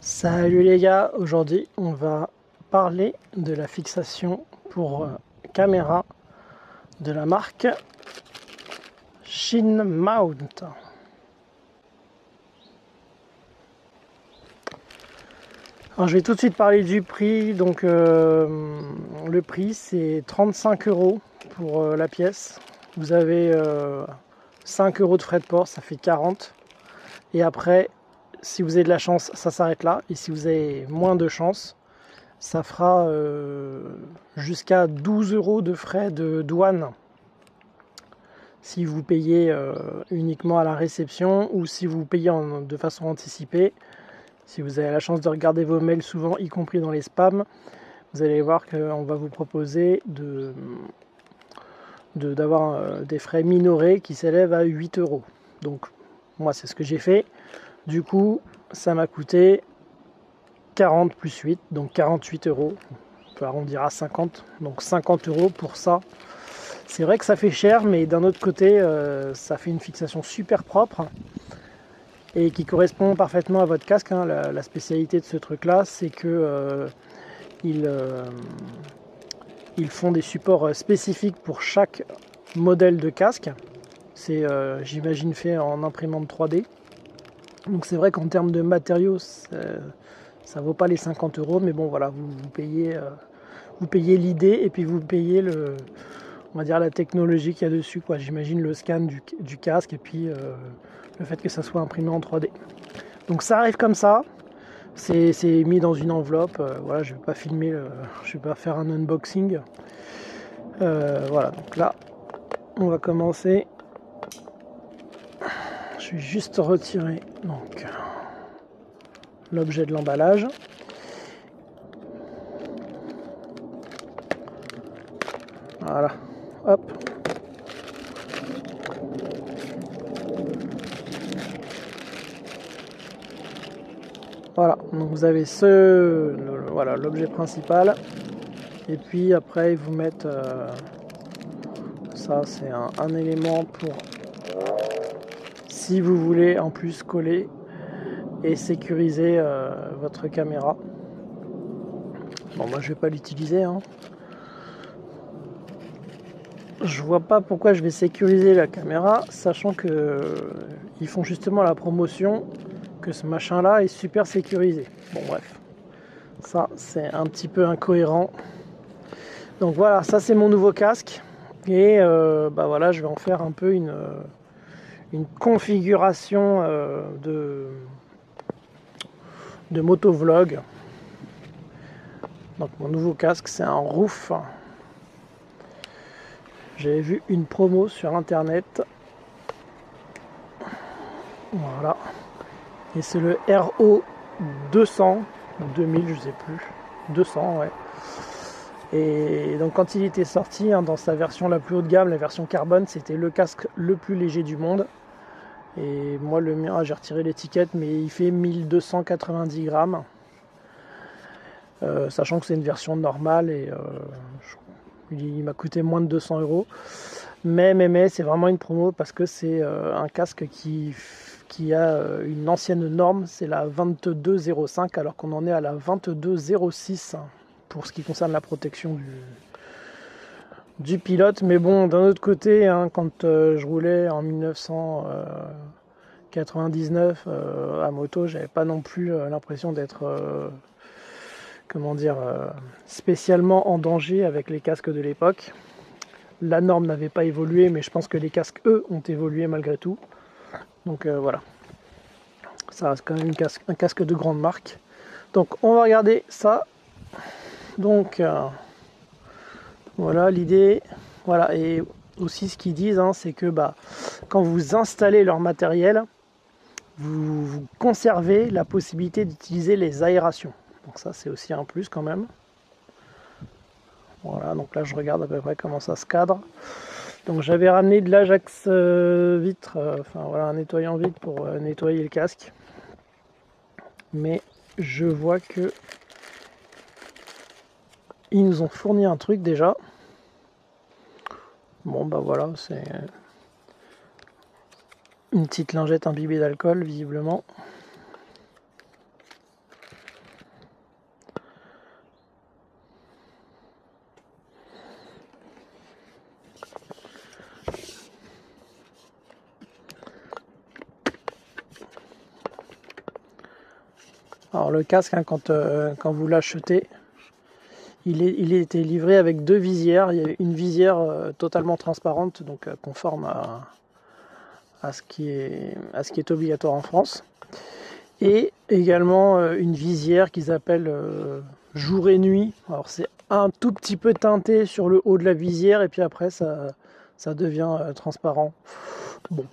Salut les gars, aujourd'hui on va parler de la fixation pour caméra de la marque ShinMount. Alors je vais tout de suite parler du prix. Donc le prix c'est 35 € pour la pièce. Vous avez 5 € de frais de port, ça fait 40. Et après, si vous avez de la chance, ça s'arrête là. Et si vous avez moins de chance, ça fera jusqu'à 12 € de frais de douane si vous payez uniquement à la réception ou si vous payez de façon anticipée. Si vous avez la chance de regarder vos mails souvent, y compris dans les spams, vous allez voir qu'on va vous proposer d'avoir des frais minorés qui s'élèvent à 8 €. Donc moi c'est ce que j'ai fait. Du coup ça m'a coûté 40 plus 8, donc 48 €. On peut arrondir à 50, donc 50 € pour ça. C'est vrai que ça fait cher, mais d'un autre côté, ça fait une fixation super propre et qui correspond parfaitement à votre casque. La spécialité de ce truc-là, c'est que ils font des supports spécifiques pour chaque modèle de casque. C'est, j'imagine, fait en imprimante 3D. Donc c'est vrai qu'en termes de matériaux, ça vaut pas les 50 €, mais bon voilà, vous payez l'idée et puis vous payez on va dire la technologie qu'il y a dessus, quoi. J'imagine le scan du casque et puis le fait que ça soit imprimé en 3D. Donc ça arrive comme ça, c'est mis dans une enveloppe. Voilà, je vais pas filmer, je vais pas faire un unboxing. Voilà, donc là on va commencer. Je vais juste retirer donc l'objet de l'emballage. Voilà, hop. Voilà, donc vous avez voilà, l'objet principal. Et puis après ils vous mettent ça, c'est un élément pour si vous voulez en plus coller et sécuriser votre caméra. Bon, moi je vais pas l'utiliser, hein. Je vois pas pourquoi je vais sécuriser la caméra, sachant que ils font justement la promotion que ce machin là est super sécurisé. Bon bref, ça c'est un petit peu incohérent. Donc voilà, ça c'est mon nouveau casque et bah voilà, je vais en faire un peu une configuration de motovlog. Donc mon nouveau casque c'est un Roof. J'avais vu une promo sur internet. Voilà. Et c'est le RO 200, 2000, je sais plus. 200, ouais. Et donc quand il était sorti, dans sa version la plus haut de gamme, la version carbone, c'était le casque le plus léger du monde. Et moi le mien, j'ai retiré l'étiquette, mais il fait 1290 grammes. Sachant que c'est une version normale et il m'a coûté moins de 200 €. Mais c'est vraiment une promo parce que c'est un casque qui a une ancienne norme, c'est la 2205, alors qu'on en est à la 2206 pour ce qui concerne la protection du pilote. Mais bon, d'un autre côté, quand je roulais en 1999 à moto, j'avais pas non plus l'impression d'être comment dire, spécialement en danger avec les casques de l'époque. La norme n'avait pas évolué, mais je pense que les casques, eux, ont évolué malgré tout. Donc voilà, ça reste quand même un casque de grande marque. Donc on va regarder ça. Donc voilà l'idée. Voilà, et aussi ce qu'ils disent, c'est que quand vous installez leur matériel, vous conservez la possibilité d'utiliser les aérations. Donc ça c'est aussi un plus quand même. Voilà, donc là je regarde à peu près comment ça se cadre. Donc j'avais ramené de l'Ajax vitre, enfin voilà, un nettoyant vitre pour nettoyer le casque. Mais je vois que ils nous ont fourni un truc déjà. Bon bah voilà, c'est une petite lingette imbibée d'alcool visiblement. Alors le casque, hein, quand vous l'achetez, il était livré avec 2 visières. Il y a une visière totalement transparente, donc conforme à ce qui est obligatoire en France. Et également une visière qu'ils appellent jour et nuit. Alors c'est un tout petit peu teinté sur le haut de la visière et puis après ça devient transparent. Bon,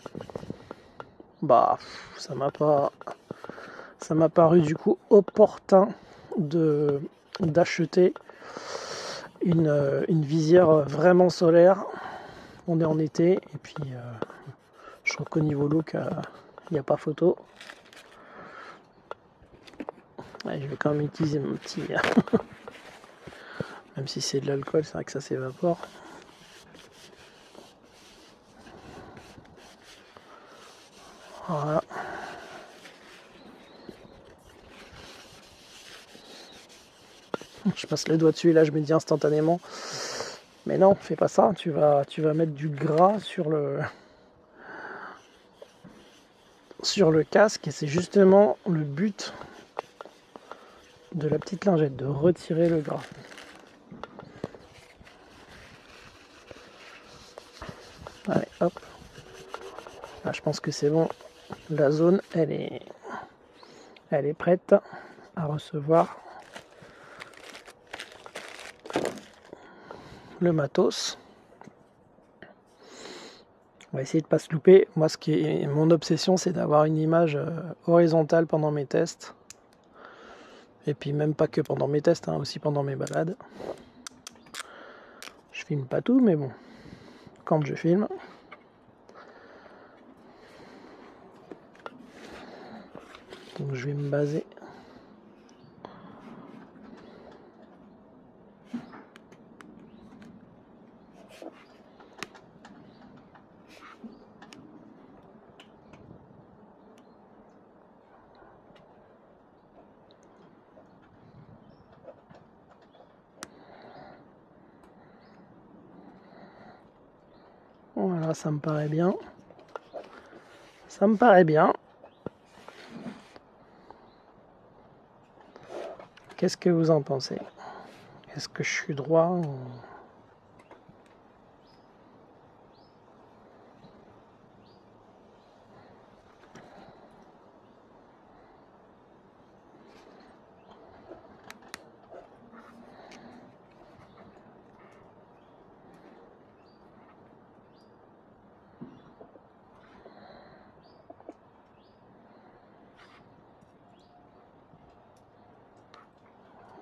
bah ça m'a paru du coup opportun d'acheter une visière vraiment solaire. On est en été et puis je trouve qu'au niveau look il n'y a pas photo. Ouais, je vais quand même utiliser mon petit même si c'est de l'alcool, c'est vrai que ça s'évapore. Voilà. Je passe le doigt dessus et là je me dis instantanément, mais non, fais pas ça, tu vas mettre du gras sur le casque et c'est justement le but de la petite lingette, de retirer le gras. Allez, hop. Là, je pense que c'est bon. La zone, elle est prête à recevoir le matos. On va essayer de pas se louper. Moi, mon obsession, c'est d'avoir une image horizontale pendant mes tests. Et puis même pas que pendant mes tests, hein, aussi pendant mes balades. Je filme pas tout, mais bon, quand je filme. Donc je vais me baser. Voilà, ça me paraît bien. Ça me paraît bien. Qu'est-ce que vous en pensez? Est-ce que je suis droit ou...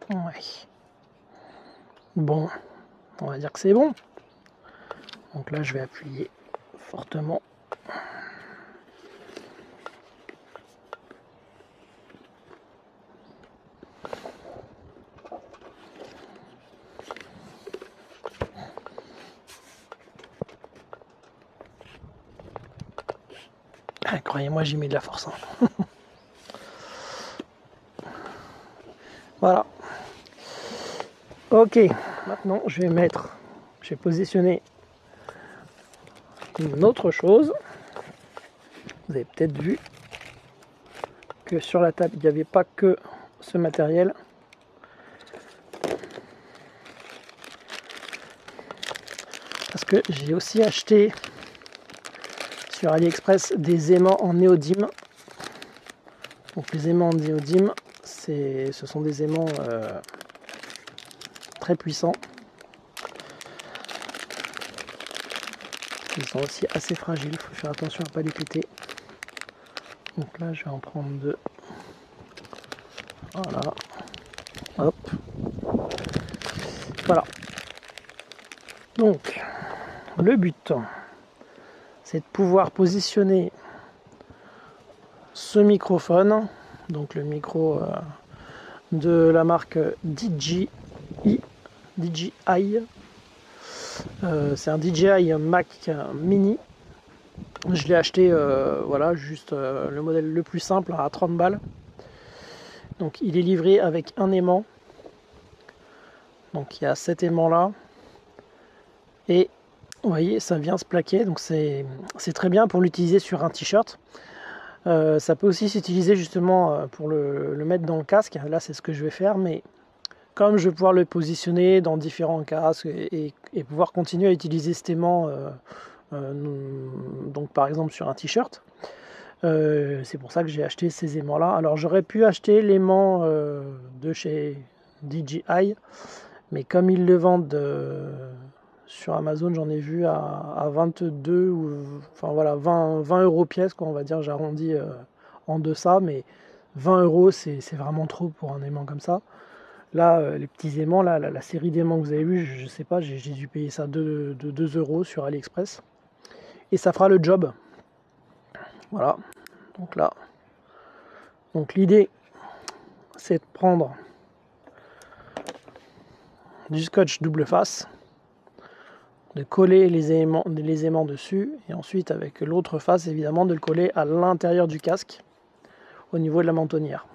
Ouais. Bon, on va dire que c'est bon. Donc là, je vais appuyer fortement. Ah, croyez-moi, j'y mets de la force. Hein. Voilà. Ok, maintenant je vais positionner une autre chose. Vous avez peut-être vu que sur la table, il n'y avait pas que ce matériel. Parce que j'ai aussi acheté sur AliExpress des aimants en néodyme. Donc les aimants en néodyme, ce sont des aimants très puissants. Ils sont aussi assez fragiles, il faut faire attention à ne pas les péter. Donc là je vais en prendre 2. Voilà. Hop. Voilà. Donc le but, c'est de pouvoir positionner ce microphone, donc le micro de la marque DJI. C'est un DJI Mac Mini. Je l'ai acheté voilà, juste le modèle le plus simple à 30 balles. Donc il est livré avec un aimant. Donc il y a cet aimant là. Et vous voyez, ça vient se plaquer. Donc c'est très bien pour l'utiliser sur un t-shirt. Ça peut aussi s'utiliser justement pour le mettre dans le casque. Là, c'est ce que je vais faire, mais comme je vais pouvoir le positionner dans différents casques et pouvoir continuer à utiliser cet aimant, donc par exemple sur un t-shirt, c'est pour ça que j'ai acheté ces aimants-là. Alors j'aurais pu acheter l'aimant de chez DJI, mais comme ils le vendent sur Amazon, j'en ai vu à 22 ou enfin voilà 20 euros pièce, quoi, on va dire, j'arrondis en deçà, mais 20 euros c'est vraiment trop pour un aimant comme ça. Là, les petits aimants, là, la série d'aimants que vous avez vu, je sais pas, j'ai dû payer ça de 2 euros sur AliExpress. Et ça fera le job. Voilà. Donc là. Donc l'idée, c'est de prendre du scotch double face, de coller les aimants dessus, et ensuite avec l'autre face, évidemment, de le coller à l'intérieur du casque, au niveau de la mentonnière.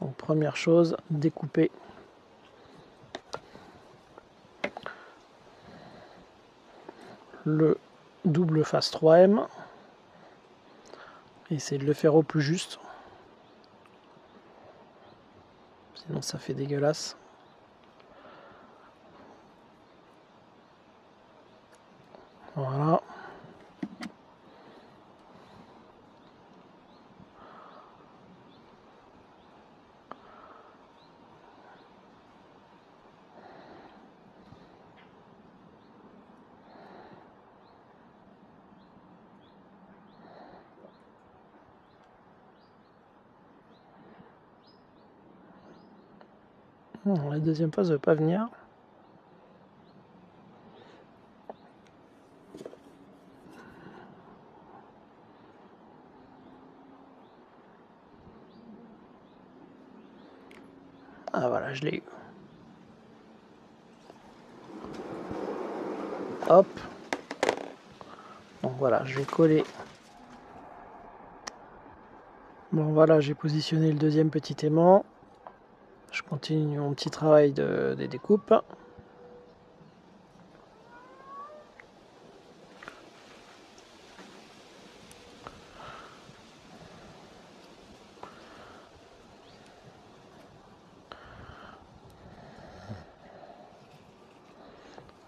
Donc première chose, découper le double face 3M. Essayez de le faire au plus juste. Sinon ça fait dégueulasse. Voilà. La deuxième phase ne veut pas venir. Ah voilà, je l'ai eu. Hop. Donc voilà, je vais coller. Bon voilà, j'ai positionné le deuxième petit aimant. Je continue mon petit travail de découpe.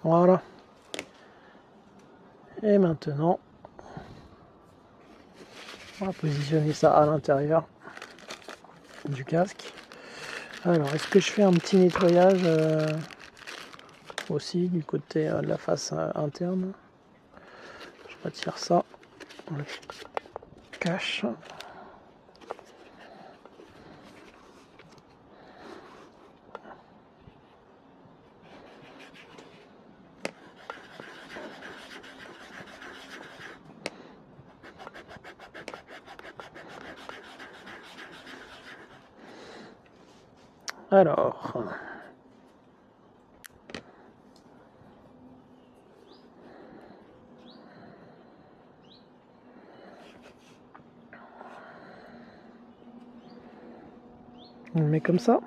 Voilà. Et maintenant, on va positionner ça à l'intérieur du casque. Alors, est-ce que je fais un petit nettoyage aussi du côté de la face interne? Je retire ça, on le cache. Alors, on le met comme ça.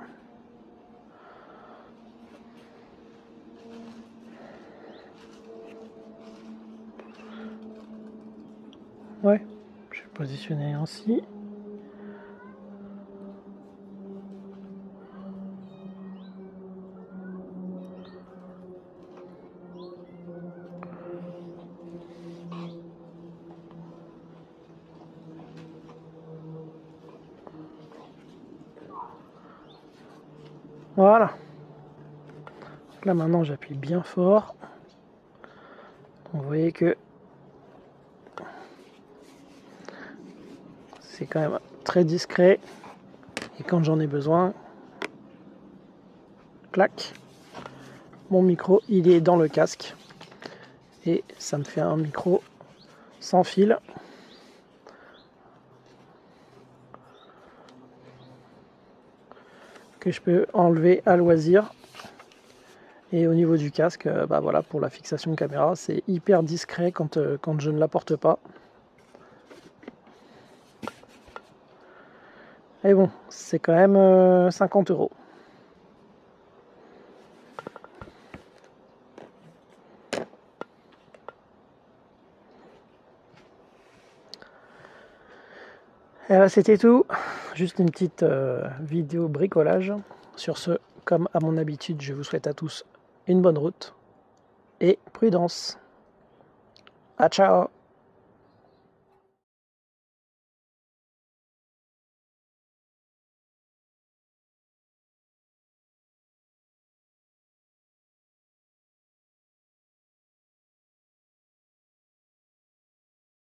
Ouais, je vais positionner ainsi. Voilà. Là maintenant j'appuie bien fort. Vous voyez que c'est quand même très discret. Et quand j'en ai besoin, clac, mon micro il est dans le casque. Et ça me fait un micro sans fil. Que je peux enlever à loisir. Et au niveau du casque, bah voilà, pour la fixation caméra, c'est hyper discret quand je ne la porte pas. Et bon, c'est quand même 50 euros. Et là, c'était tout. Juste une petite vidéo bricolage. Sur ce, comme à mon habitude, je vous souhaite à tous une bonne route et prudence. À ciao!